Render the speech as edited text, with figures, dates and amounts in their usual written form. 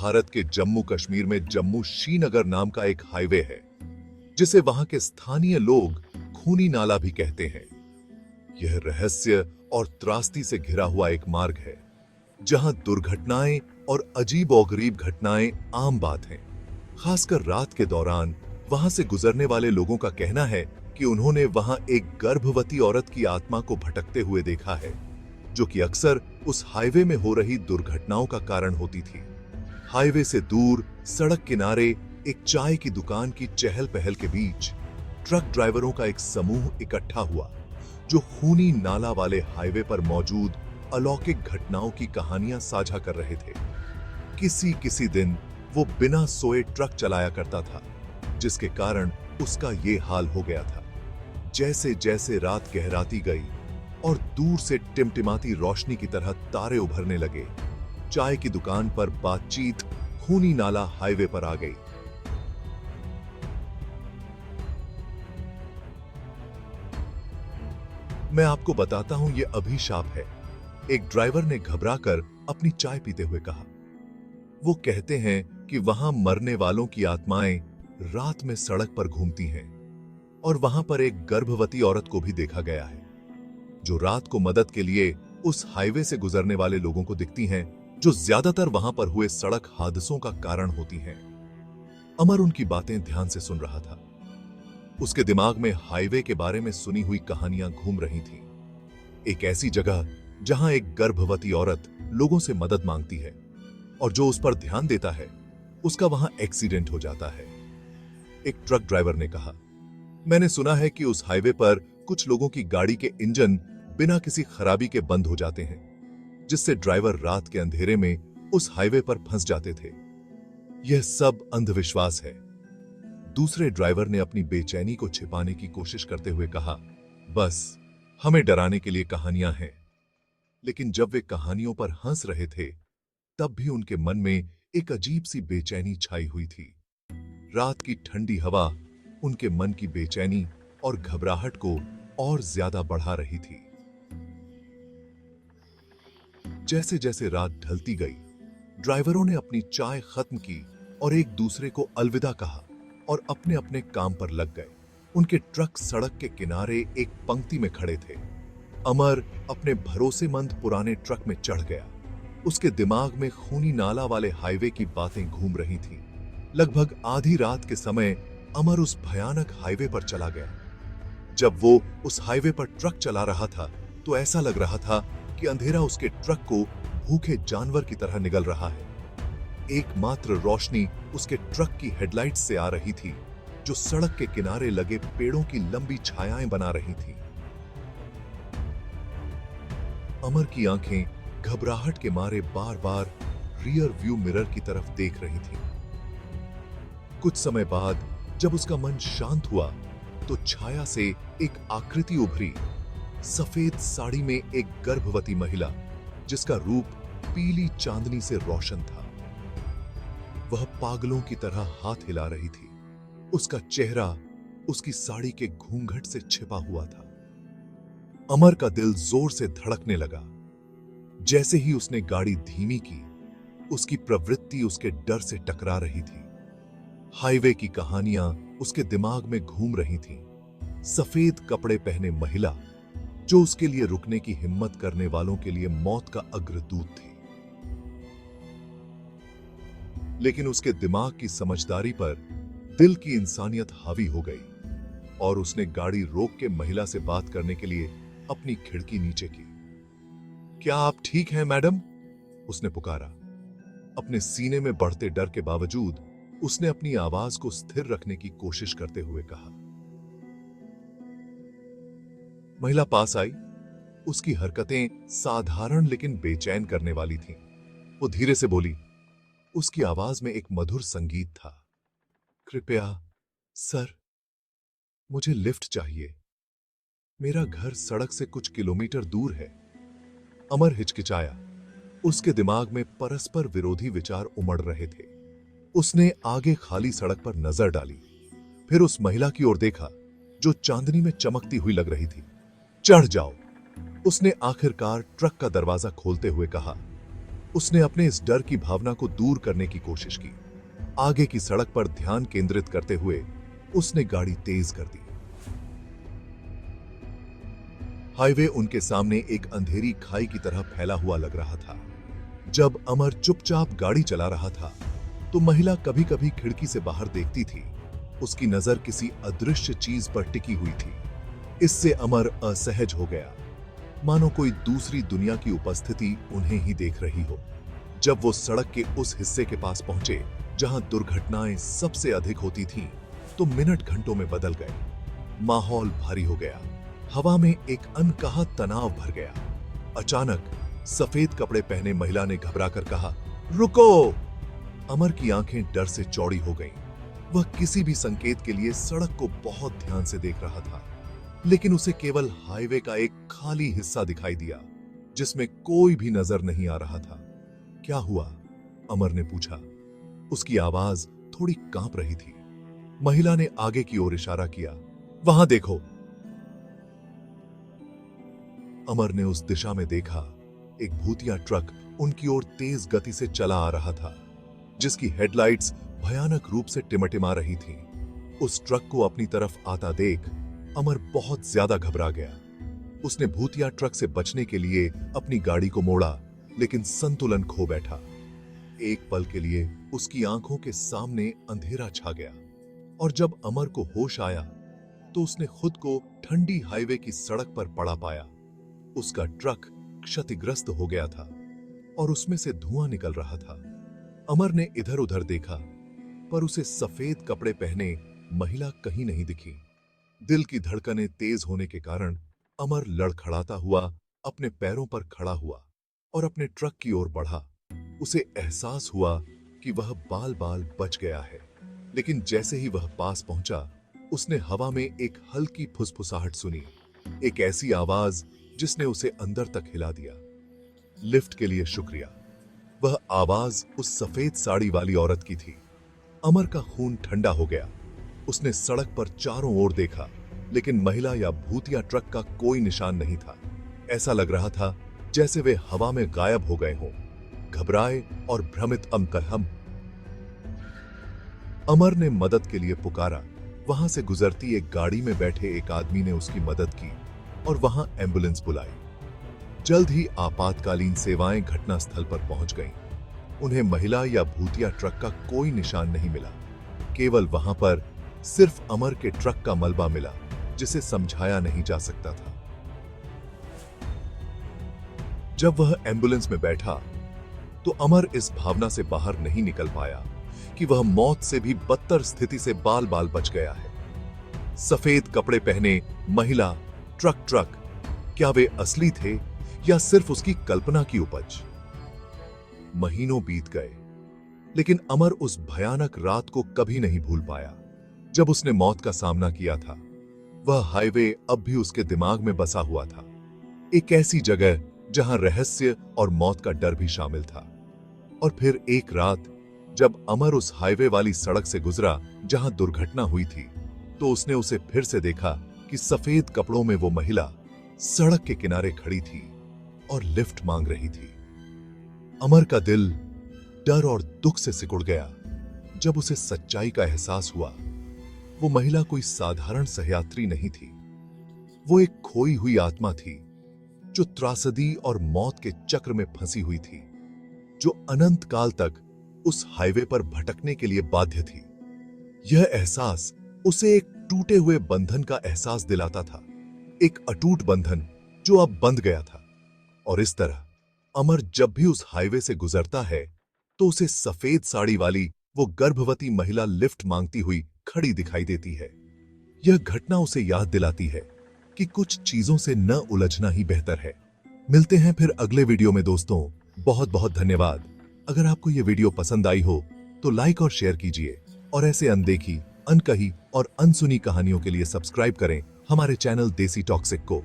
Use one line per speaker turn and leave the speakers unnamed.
भारत के जम्मू कश्मीर में जम्मू श्रीनगर नाम का एक हाईवे है, जिसे वहां के स्थानीय लोग खूनी नाला भी कहते हैं। यह रहस्य और त्रासदी से घिरा हुआ एक मार्ग है, जहां दुर्घटनाएं और अजीबोगरीब घटनाएं आम बात हैं। खासकर रात के दौरान वहां से गुजरने वाले लोगों का कहना है कि उन्होंने वहां एक गर्भवती औरत की आत्मा को भटकते हुए देखा है, जो कि अक्सर उस हाईवे में हो रही दुर्घटनाओं का कारण होती थी। हाईवे से दूर सड़क किनारे एक चाय की दुकान की चहल पहल के बीच ट्रक ड्राइवरों का एक समूह इकट्ठा हुआ, जो खूनी नाला वाले हाईवे पर मौजूद अलौकिक घटनाओं की कहानियां साझा कर रहे थे। किसी दिन वो बिना सोए ट्रक चलाया करता था, जिसके कारण उसका ये हाल हो गया था। जैसे जैसे रात गहराती गई और दूर से टिमटिमाती रोशनी की तरह तारे उभरने लगे, चाय की दुकान पर बातचीत खूनी नाला हाईवे पर आ गई। मैं आपको बताता हूं, यह अभिशाप है, एक ड्राइवर ने घबराकर अपनी चाय पीते हुए कहा। वो कहते हैं कि वहां मरने वालों की आत्माएं रात में सड़क पर घूमती हैं और वहां पर एक गर्भवती औरत को भी देखा गया है, जो रात को मदद के लिए उस हाईवे से गुजरने वाले लोगों को दिखती हैं, जो ज्यादातर वहां पर हुए सड़क हादसों का कारण होती हैं। अमर उनकी बातें ध्यान से सुन रहा था। उसके दिमाग में हाईवे के बारे में सुनी हुई कहानियां घूम रही थीं। एक ऐसी जगह जहां एक गर्भवती औरत लोगों से मदद मांगती है और जो उस पर ध्यान देता है उसका वहां एक्सीडेंट हो जाता है। एक ट्रक ड्राइवर ने कहा, मैंने सुना है कि उस हाईवे पर कुछ लोगों की गाड़ी के इंजन बिना किसी खराबी के बंद हो जाते हैं, जिससे ड्राइवर रात के अंधेरे में उस हाईवे पर फंस जाते थे। यह सब अंधविश्वास है। दूसरे ड्राइवर ने अपनी बेचैनी को छिपाने की कोशिश करते हुए कहा, बस हमें डराने के लिए कहानियां हैं। लेकिन जब वे कहानियों पर हंस रहे थे, तब भी उनके मन में एक अजीब सी बेचैनी छाई हुई थी। रात की ठंडी हवा उनके मन की बेचैनी और घबराहट को और ज्यादा बढ़ा रही थी। जैसे जैसे रात ढलती गई, ड्राइवरों ने अपनी चाय खत्म की और एक दूसरे को अलविदा कहा और अपने अपने काम पर लग गए। उनके ट्रक सड़क के किनारे एक पंक्ति में खड़े थे। अमर अपने भरोसेमंद पुराने ट्रक में चढ़ गया। उसके दिमाग में खूनी नाला वाले हाईवे की बातें घूम रही थीं। लगभग आधी रात के समय अमर उस भयानक हाईवे पर चला गया। जब वो उस हाईवे पर ट्रक चला रहा था, तो ऐसा लग रहा था कि अंधेरा उसके ट्रक को भूखे जानवर की तरह निगल रहा है। एकमात्र रोशनी उसके ट्रक की हेडलाइट्स से आ रही थी, जो सड़क के किनारे लगे पेड़ों की लंबी छायाएं बना रही थी। अमर की आंखें घबराहट के मारे बार-बार रियर व्यू मिरर की तरफ देख रही थीं। कुछ समय बाद जब उसका मन शांत हुआ, तो छाया से एक आकृति उभरी। सफेद साड़ी में एक गर्भवती महिला, जिसका रूप पीली चांदनी से रोशन था। वह पागलों की तरह हाथ हिला रही थी। उसका चेहरा उसकी साड़ी के घूंघट से छिपा हुआ था। अमर का दिल जोर से धड़कने लगा। जैसे ही उसने गाड़ी धीमी की, उसकी प्रवृत्ति उसके डर से टकरा रही थी। हाईवे की कहानियां उसके दिमाग में घूम रही थीं। सफेद कपड़े पहने महिला, जो उसके लिए रुकने की हिम्मत करने वालों के लिए मौत का अग्रदूत थी। लेकिन उसके दिमाग की समझदारी पर दिल की इंसानियत हावी हो गई और उसने गाड़ी रोक के महिला से बात करने के लिए अपनी खिड़की नीचे की। क्या आप ठीक हैं मैडम? उसने पुकारा। अपने सीने में बढ़ते डर के बावजूद उसने अपनी आवाज को स्थिर रखने की कोशिश करते हुए कहा। महिला पास आई। उसकी हरकतें साधारण लेकिन बेचैन करने वाली थीं। वो धीरे से बोली। उसकी आवाज में एक मधुर संगीत था। कृपया सर, मुझे लिफ्ट चाहिए। मेरा घर सड़क से कुछ किलोमीटर दूर है। अमर हिचकिचाया। उसके दिमाग में परस्पर विरोधी विचार उमड़ रहे थे। उसने आगे खाली सड़क पर नजर डाली, फिर उस महिला की ओर देखा जो चांदनी में चमकती हुई लग रही थी। चढ़ जाओ, उसने आखिरकार ट्रक का दरवाजा खोलते हुए कहा। उसने अपने इस डर की भावना को दूर करने की कोशिश की। आगे की सड़क पर ध्यान केंद्रित करते हुए उसने गाड़ी तेज कर दी। हाईवे उनके सामने एक अंधेरी खाई की तरह फैला हुआ लग रहा था। जब अमर चुपचाप गाड़ी चला रहा था तो महिला कभी कभी खिड़की से बाहर देखती थी। उसकी नजर किसी अदृश्य चीज पर टिकी हुई थी। इससे अमर असहज हो गया, मानो कोई दूसरी दुनिया की उपस्थिति उन्हें ही देख रही हो। जब वो सड़क के उस हिस्से के पास पहुंचे जहां दुर्घटनाएं सबसे अधिक होती थीं, तो मिनट घंटों में बदल गए। माहौल भारी हो गया, हवा में एक अनकहा तनाव भर गया। अचानक सफेद कपड़े पहने महिला ने घबराकर कहा, रुको! अमर की आंखें डर से चौड़ी हो गईं। वह किसी भी संकेत के लिए सड़क को बहुत ध्यान से देख रहा था, लेकिन उसे केवल हाईवे का एक खाली हिस्सा दिखाई दिया जिसमें कोई भी नजर नहीं आ रहा था। क्या हुआ? अमर ने पूछा। उसकी आवाज थोड़ी कांप रही थी। महिला ने आगे की ओर इशारा किया, वहां देखो। अमर ने उस दिशा में देखा। एक भूतिया ट्रक उनकी ओर तेज गति से चला आ रहा था, जिसकी हेडलाइट्स भयानक रूप से टिमटिमा रही थीं। उस ट्रक को अपनी तरफ आता देख अमर बहुत ज्यादा घबरा गया। उसने भूतिया ट्रक से बचने के लिए अपनी गाड़ी को मोड़ा, लेकिन संतुलन खो बैठा। एक पल के लिए उसकी आंखों के सामने अंधेरा छा गया, और जब अमर को होश आया तो उसने खुद को ठंडी हाईवे की सड़क पर पड़ा पाया। उसका ट्रक क्षतिग्रस्त हो गया था और उसमें से धुआं निकल रहा था। अमर ने इधर उधर देखा, पर उसे सफेद कपड़े पहने महिला कहीं नहीं दिखी। दिल की धड़कनें तेज होने के कारण अमर लड़खड़ाता हुआ अपने पैरों पर खड़ा हुआ और अपने ट्रक की ओर बढ़ा। उसे एहसास हुआ कि वह बाल बाल बच गया है, लेकिन जैसे ही वह पास पहुंचा, उसने हवा में एक हल्की फुसफुसाहट सुनी, एक ऐसी आवाज जिसने उसे अंदर तक हिला दिया। लिफ्ट के लिए शुक्रिया। वह आवाज उस सफेद साड़ी वाली औरत की थी। अमर का खून ठंडा हो गया। उसने सड़क पर चारों ओर देखा, लेकिन महिला या भूतिया ट्रक का कोई निशान नहीं था। ऐसा लग रहा था जैसे वे हवा में गायब हो गए हों। घबराए और भ्रमित हम अमर ने मदद के लिए पुकारा। वहां से गुजरती एक गाड़ी में बैठे एक आदमी ने उसकी मदद की और वहां एम्बुलेंस बुलाई। जल्द ही आपातकालीन सेवाएं घटनास्थल पर पहुंच गईं। उन्हें महिला या भूतिया ट्रक का कोई निशान नहीं मिला। केवल वहां पर सिर्फ अमर के ट्रक का मलबा मिला, जिसे समझाया नहीं जा सकता था। जब वह एम्बुलेंस में बैठा तो अमर इस भावना से बाहर नहीं निकल पाया कि वह मौत से भी बदतर स्थिति से बाल बाल बच गया है। सफेद कपड़े पहने महिला, ट्रक, क्या वे असली थे या सिर्फ उसकी कल्पना की उपज? महीनों बीत गए, लेकिन अमर उस भयानक रात को कभी नहीं भूल पाया जब उसने मौत का सामना किया था। वह हाईवे अब भी उसके दिमाग में बसा हुआ था, एक ऐसी जगह जहां रहस्य और मौत का डर भी शामिल था। और फिर एक रात जब अमर उस हाईवे वाली सड़क से गुजरा जहां दुर्घटना हुई थी, तो उसने उसे फिर से देखा कि सफेद कपड़ों में वो महिला सड़क के किनारे खड़ी थी और लिफ्ट मांग रही थी। अमर का दिल डर और दुख से सिकुड़ गया जब उसे सच्चाई का एहसास हुआ। वो महिला कोई साधारण सहयात्री नहीं थी। वो एक खोई हुई आत्मा थी जो त्रासदी और मौत के चक्र में फंसी हुई थी, जो अनंत काल तक उस हाईवे पर भटकने के लिए बाध्य थी। यह एहसास उसे एक टूटे हुए बंधन का एहसास दिलाता था, एक अटूट बंधन जो अब बंध गया था। और इस तरह अमर जब भी उस हाईवे से गुजरता है तो उसे सफेद साड़ी वाली वो गर्भवती महिला लिफ्ट मांगती हुई खड़ी दिखाई देती है। यह घटना उसे याद दिलाती है कि कुछ चीजों से न उलझना ही बेहतर है। मिलते हैं फिर अगले वीडियो में दोस्तों। बहुत बहुत धन्यवाद। अगर आपको यह वीडियो पसंद आई हो तो लाइक और शेयर कीजिए, और ऐसे अनदेखी, अनकही और अनसुनी कहानियों के लिए सब्सक्राइब करें हमारे चैनल देसी टॉक्सिक को।